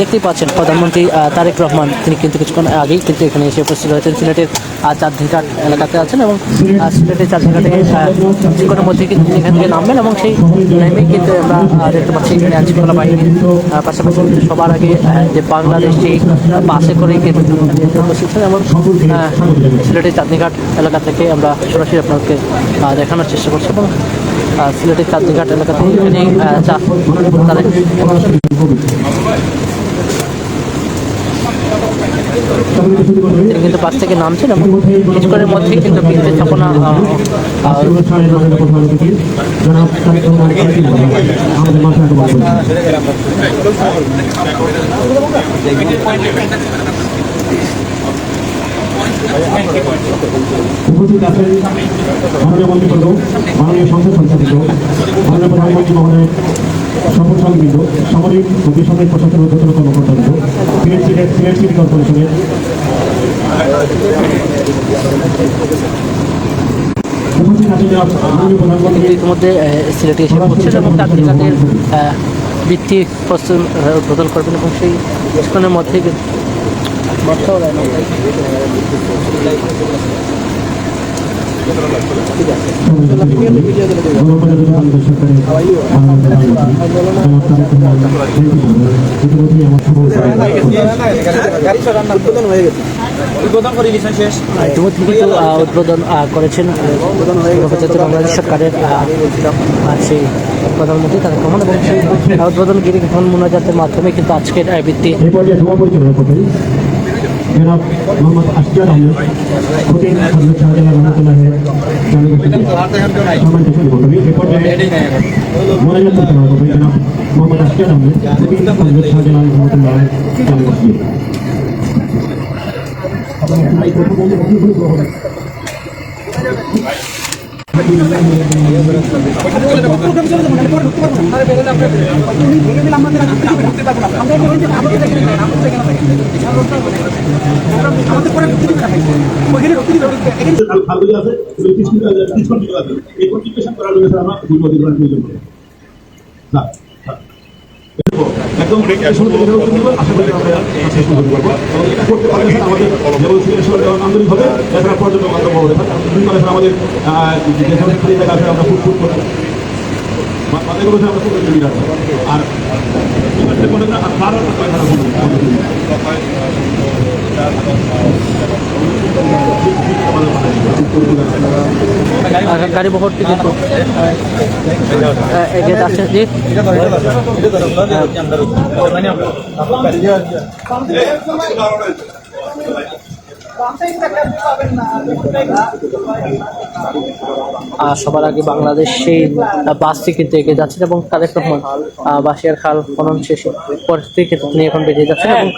দেখতেই পাচ্ছেন প্রধানমন্ত্রী তারেক রহমান তিনি কিন্তু কিছুক্ষণ আগেই কিন্তু এখানে এসে উপস্থিত হয়েছেন সিলেটের চাঁদনীঘাট এলাকাতে আছেন এবং সিলেটের চাঁদনীঘাট থেকে কিছুক্ষণের মধ্যে কিন্তু তিনি এখান থেকে নামবেন এবং সেই নেমেই কিন্তু আমরা দেখতে পাচ্ছি এখানে আইনশৃঙ্খলা বাহিনীর পাশাপাশি সবার আগে যে বাংলাদেশ সেই বাসে করে কিন্তু উপস্থিত হন এবং সিলেটের চাঁদনীঘাট এলাকা থেকে আমরা সরাসরি আপনাকে দেখানোর চেষ্টা করছি এবং সিলেটের চাঁদনীঘাট এলাকা থেকে এখানে তাদের তিনি কিন্তু বাস থেকে নামছেন এবং কিছুক্ষণের মধ্যেই কিন্তু বিদ্যুৎ স্থাপনা উপস্থিত আছেন মাননীয় মন্ত্রীবৃন্দ, মাননীয় সংসদ সদস্যবৃন্দ, মাননীয় প্রধানমন্ত্রী মহোদয়ের সফল সঙ্গীবৃন্দ, সামরিক ও বেসরকারি প্রশাসনের ঊর্ধ্বতন কর্মকর্তাবৃন্দ, সিলেট সিটি কর্পোরেশনের ইতিমধ্যে সিলেটে এসে পৌঁছেছেন এবং চাঁদনীঘাটের ভিত্তি প্রস্তুত উদ্বোধন করবেন এবং সেই কিছুক্ষণের মধ্যে উদ্বোধন করেছেন বাংলাদেশ সরকারের সেই প্রধানমন্ত্রী তারেক রহমান এবং সেই উদ্বোধন গিরি মোনাজাতের মাধ্যমে কিন্তু আজকের ভিত্তি जनाब मोहम्मद असगर अहमद खुदीन हजरत शाहजहां रहमतुल्लाह मोनाजात करते हैं जनाब मोहम्मद असगर अहमद खुदीन हजरत शाहजहां रहमतुल्लाह একদম আশা করি আমরা শেষ করতে পারবো করতে পারলে আমাদের আন্দোলন হবে এছাড়া পর্যটক বান্ধব হবে আমাদের যে ধরনের খালি জায়গা আছে আমরা ফুট করবো মাঝে মধ্যে আমরা ফুট তৈরি রাখবো আর গাড়ি বহরটি কিন্তু এগিয়ে যাচ্ছে জি সবার আগে বাংলাদেশ সেই বাসটি কিন্তু এগিয়ে যাচ্ছেন এবং তারেক রহমান বাঁশিয়ার খাল খনন শেষে পরিস্থিতি কিন্তু তিনি এখন বেরিয়ে যাচ্ছেন এবং